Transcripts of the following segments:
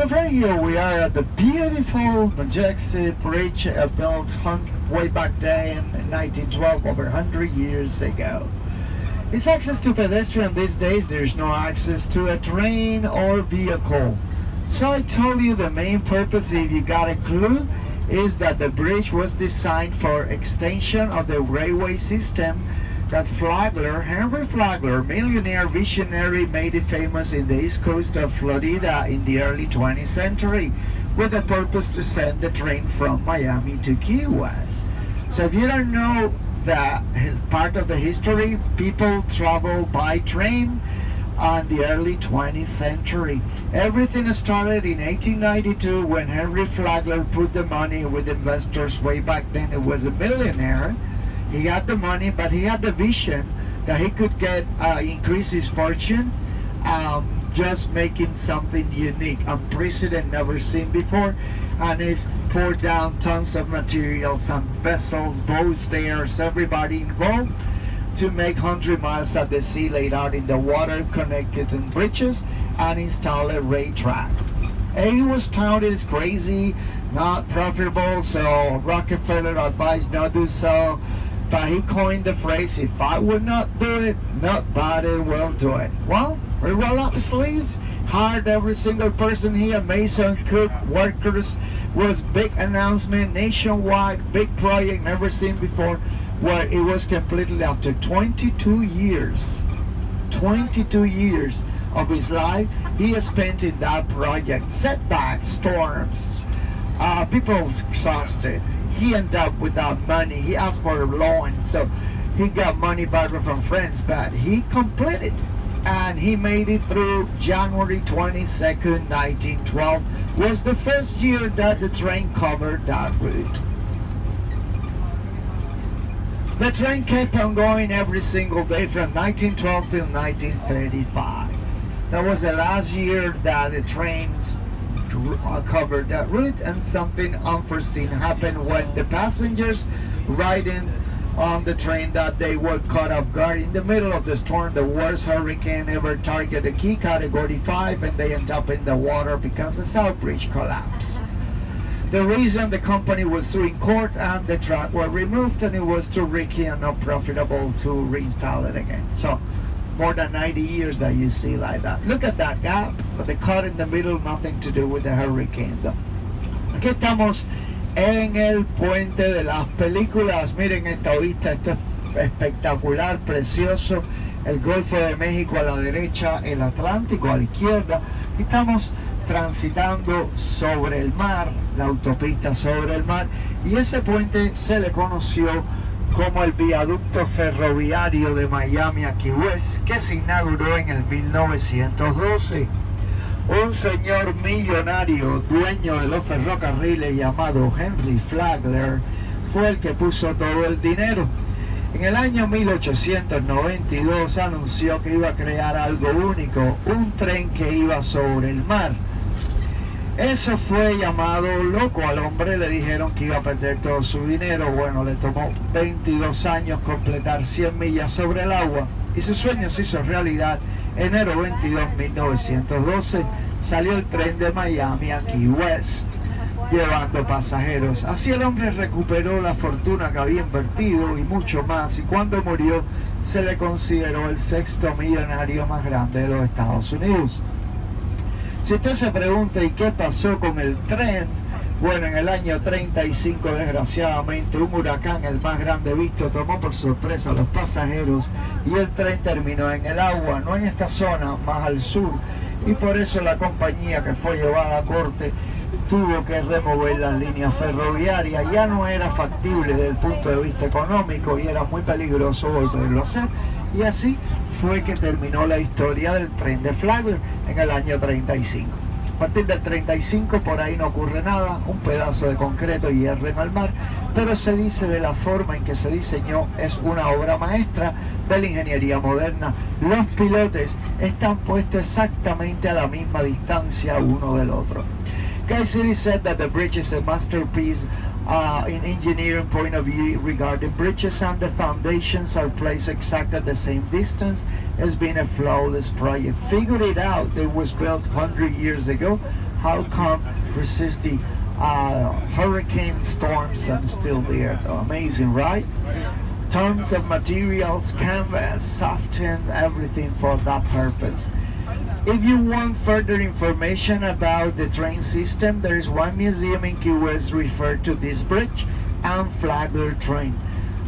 my friend, here we are at the beautiful, majestic bridge built way back then in 1912, over 100 years ago. It's access to pedestrian these days. There's no access to a train or vehicle. So I told you the main purpose, if you got a clue, is that the bridge was designed for extension of the railway system that Flagler, Henry Flagler, millionaire visionary, made it famous in the east coast of Florida in the early 20th century with the purpose to send the train from Miami to Key West. So if you don't know that part of the history, people travel by train on the early 20th century. Everything started in 1892 when Henry Flagler put the money with investors way back then. He was a millionaire. He had the money, but he had the vision that he could get increase his fortune, just making something unique, unprecedented, never seen before. And he's poured down tons of materials and vessels, boats, stairs, everybody involved to make 100 miles at the sea laid out in the water, connected in bridges, and install a rail track. And he was touted as crazy, not profitable, so Rockefeller advised not to do so. But he coined the phrase, if I would not do it, nobody will do it. Well, we roll up the sleeves, hired every single person here, mason, cook, workers, was big announcement, nationwide, big project, never seen before, where it was completely after 22 years of his life, he spent in that project. Setbacks, storms, people exhausted. He ended up without money. He asked for a loan, so he got money back from friends, but he completed, and he made it through. January 22nd, 1912 was the first year that the train covered that route. The train kept on going every single day from 1912 till 1935. That was the last year that the trains covered that route, and something unforeseen happened when the passengers riding on the train that day were caught off guard in the middle of the storm, the worst hurricane ever targeted Key, Category 5, and they end up in the water because the South Bridge collapsed. The reason the company was suing court and the track were removed, and it was too risky and not profitable to reinstall it again. So more than 90 years that you see like that. Look at that gap, but the cut in the middle, nothing to do with the hurricane though. Aquí estamos en el puente de las películas. Miren esta vista, esto es espectacular, precioso. El Golfo de México a la derecha, el Atlántico a la izquierda. Aquí estamos transitando sobre el mar, la autopista sobre el mar, y ese puente se le conoció como el viaducto ferroviario de Miami a Key West, que se inauguró en el 1912. Un señor millonario, dueño de los ferrocarriles, llamado Henry Flagler, fue el que puso todo el dinero. En el año 1892 anunció que iba a crear algo único, un tren que iba sobre el mar. Eso fue llamado loco. Al hombre le dijeron que iba a perder todo su dinero. Bueno, le tomó 22 años completar 100 millas sobre el agua y su sueño se hizo realidad. Enero 22, 1912 salió el tren de Miami a Key West llevando pasajeros. Así el hombre recuperó la fortuna que había invertido y mucho más, y cuando murió se le consideró el sexto millonario más grande de los Estados Unidos. Si usted se pregunta ¿y qué pasó con el tren? Bueno, en el año 35, desgraciadamente, un huracán, el más grande visto, tomó por sorpresa a los pasajeros y el tren terminó en el agua, no en esta zona, más al sur, y por eso la compañía que fue llevada a corte tuvo que remover las líneas ferroviarias. Ya no era factible desde el punto de vista económico y era muy peligroso volverlo a hacer, y así fue que terminó la historia del tren de Flagler en el año 35. A partir del 35 por ahí no ocurre nada, un pedazo de concreto y hierro en el mar, pero se dice de la forma en que se diseñó es una obra maestra de la ingeniería moderna. Los pilotes están puestos exactamente a la misma distancia uno del otro. Cassidy said that the bridge is a masterpiece in engineering point of view regarding bridges, and the foundations are placed exactly at the same distance. It's been a flawless project. Figure it out. It was built 100 years ago. how come resist the hurricane storms and still there. Amazing, right? Tons of materials, canvas, soften, everything for that purpose. If you want further information about the train system, there is one museum in Key West referred to this bridge and Flagler train.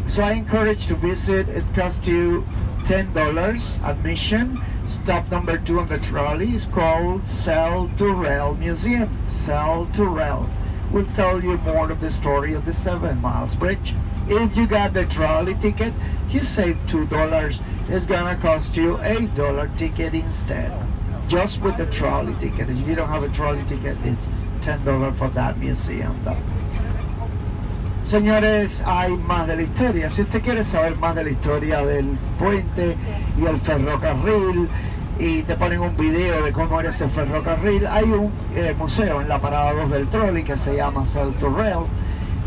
So I encourage to visit. It costs you $10 admission. Stop number 2 on the trolley is called Cell to Rail Museum. Cell to Rail will tell you more of the story of the 7 Miles Bridge. If you got the trolley ticket, you save $2. It's gonna cost you $8 ticket instead. Just with the trolley ticket. If you don't have a trolley ticket, it's $10 for that museum though. Señores, hay más de la historia. Si usted quiere saber más de la historia del puente y el ferrocarril, y te ponen un video de cómo era ese ferrocarril, hay un museo en la parada 2 del trolley que se llama Cell to Rail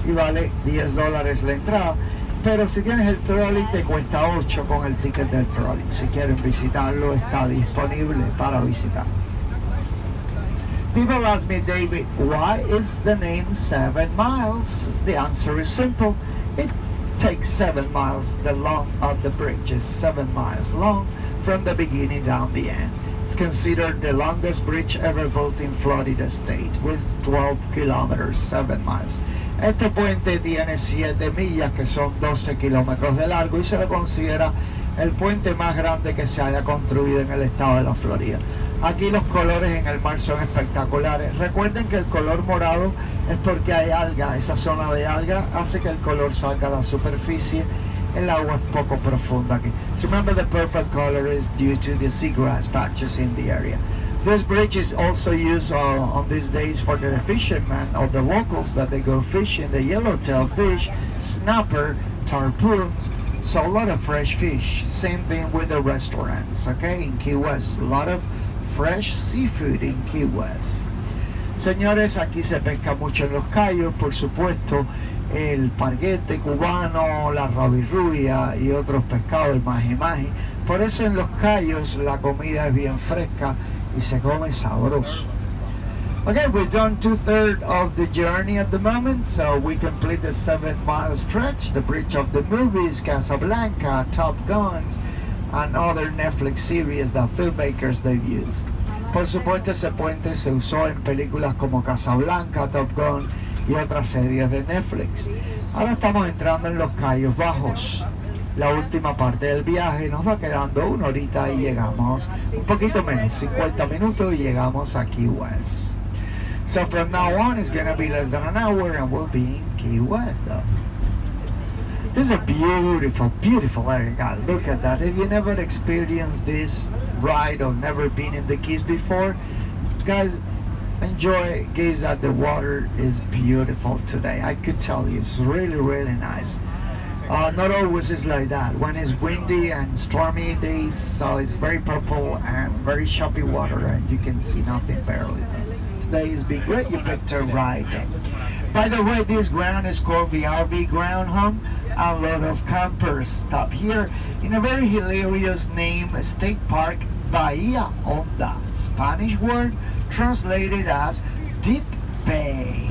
y vale $10 la entrada. Pero si tienes el trolley te cuesta 8 con el ticket del trolley. Si quieren visitarlo, está disponible para visitar. People ask me, David, why is the name 7 miles? The answer is simple. It takes 7 miles. The length of the bridge is 7 miles long from the beginning down the end. It's considered the longest bridge ever built in Florida State with 12 kilometers, 7 miles. Este puente tiene 7 millas, que son 12 kilómetros de largo, y se le considera el puente más grande que se haya construido en el estado de la Florida. Aquí los colores en el mar son espectaculares. Recuerden que el color morado es porque hay alga. Esa zona de alga hace que el color salga a la superficie. El agua es poco profunda aquí. So remember, the purple color is due to the seagrass patches in the area. This bridge is also used on these days for the fishermen or the locals that they go fishing, the yellowtail fish, snapper, tarpons. So a lot of fresh fish. Same thing with the restaurants, okay, in Key West. A lot of fresh seafood in Key West. Señores, aquí se pesca mucho en los Cayos, por supuesto, el parguete cubano, la rabirrubia y otros pescados, el maji-maji. Por eso en los Cayos la comida es bien fresca y se come sabroso. Okay, we've done 2/3 of the journey at the moment, so we complete the 7 mile stretch, the bridge of the movies, Casablanca, Top Guns, and other Netflix series that filmmakers they've used. Por supuesto, ese puente se usó en películas como Casablanca, Top Gun y otras series de Netflix. Ahora estamos entrando en los Cayos Bajos. La última parte del viaje nos va quedando 1 horita y llegamos, un poquito menos, 50 minutos y llegamos a Key West. So from now on, it's going to be less than an hour and we'll be in Key West though. This is a beautiful, beautiful area, guys. Look at that. If you never experienced this ride or never been in the Keys before, guys, enjoy, gaze at the water. Is beautiful today. I could tell you, it's really, really nice. Not always is like that. When it's windy and stormy days, so it's very purple and very choppy water and you can see nothing barely. Today has been great. You picked a ride. By the way, this ground is called the RV ground home. A lot of campers stop here in a very hilarious name, State Park Bahía Honda. Spanish word translated as deep bay.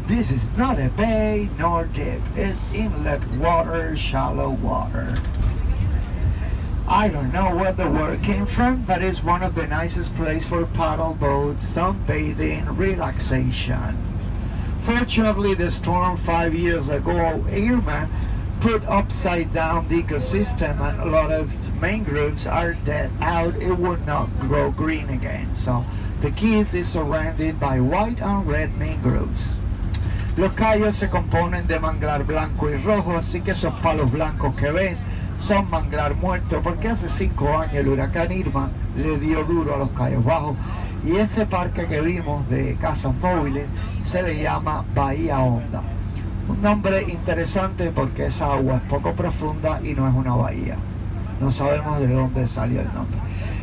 This is not a bay nor deep. It's inlet water, shallow water. I don't know where the word came from, but it's one of the nicest places for paddle boats, sunbathing, relaxation. Fortunately, the storm 5 years ago, Irma, put upside down the ecosystem and a lot of mangroves are dead out. It would not grow green again. So the Keys is surrounded by white and red mangroves. Los Cayos se componen de manglar blanco y rojo, así que esos palos blancos que ven son manglar muerto, porque hace 5 años el huracán Irma le dio duro a los Cayos Bajos y ese parque que vimos de casas móviles se le llama Bahía Honda. Un nombre interesante porque esa agua es poco profunda y no es una bahía. No sabemos de dónde salió el nombre.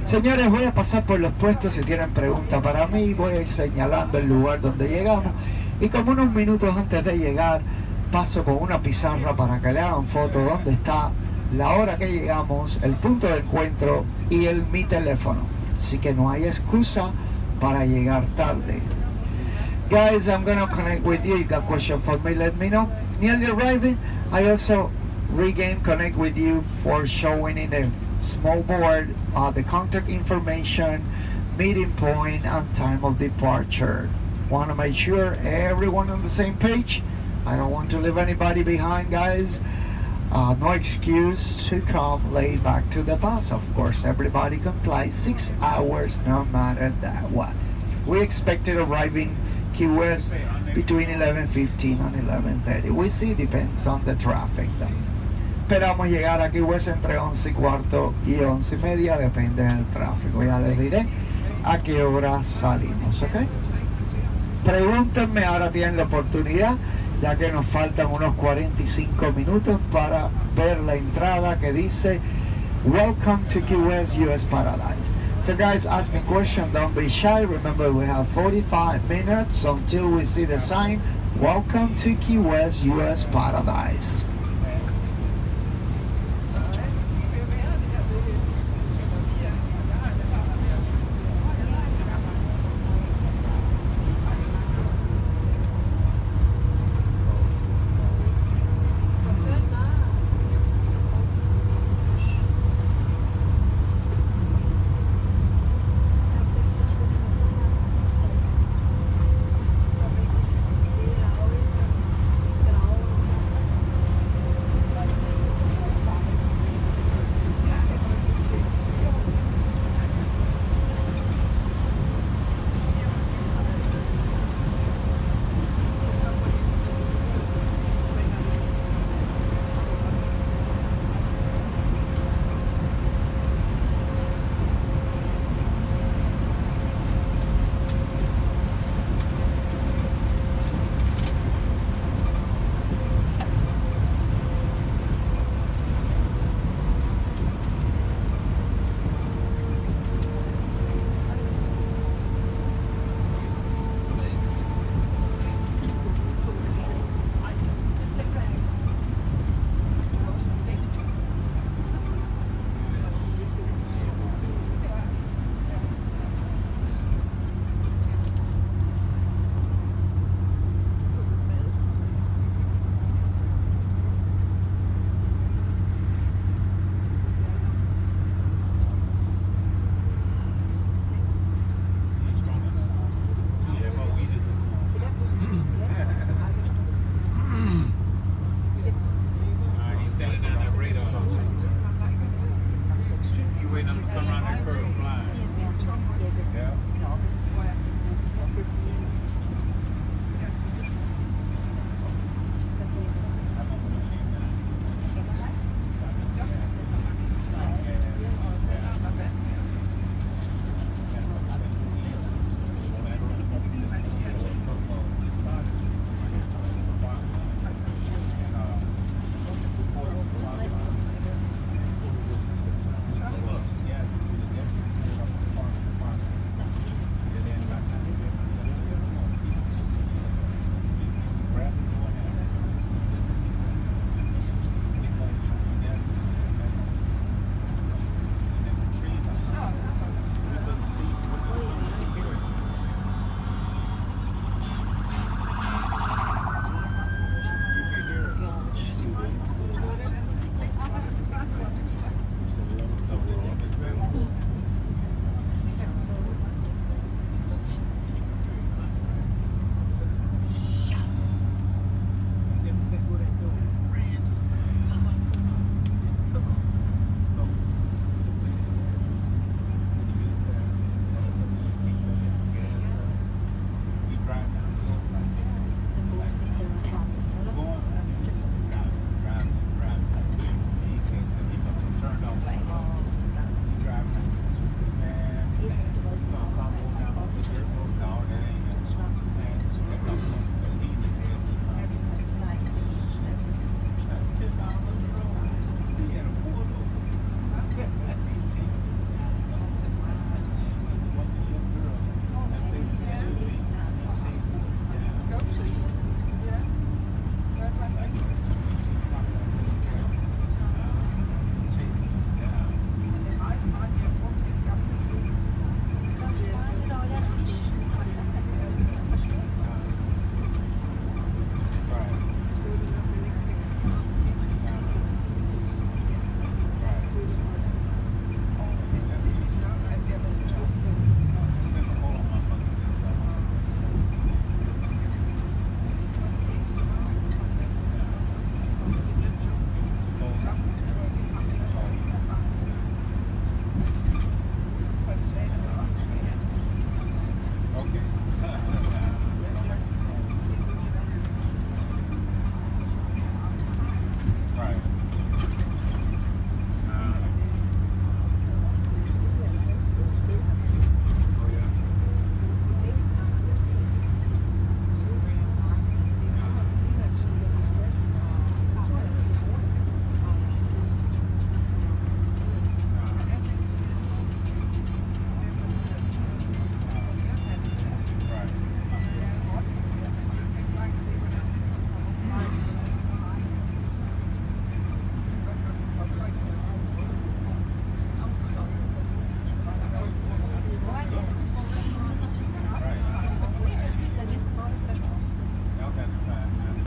Señores, voy a pasar por los puestos. Si tienen preguntas para mí, voy a ir señalando el lugar donde llegamos. Y como unos minutos antes de llegar, paso con una pizarra para que le hagan foto donde está, la hora que llegamos, el punto de encuentro y mi teléfono. Así que no hay excusa para llegar tarde. Guys, I'm gonna connect with you. You got question for me, let me know. Nearly arriving, I also regain connect with you for showing in a small board the contact information, meeting point, and time of departure. Want to make sure everyone on the same page. I don't want to leave anybody behind, guys. No excuse to come late back to the bus. Of course, everybody complies 6 hours no matter that what. We expected arriving Key West between 11:15 and 11:30. We see, depends on the traffic though. Esperamos llegar a Key West entre 11:15 y 11:30, depende del tráfico. Ya les diré a qué hora salimos, ¿ok? Pregúntenme, ahora tienen la oportunidad, ya que nos faltan unos 45 minutos para ver la entrada que dice Welcome to Key West, US Paradise. So guys, ask me question, don't be shy. Remember, we have 45 minutes until we see the sign Welcome to Key West, US Paradise.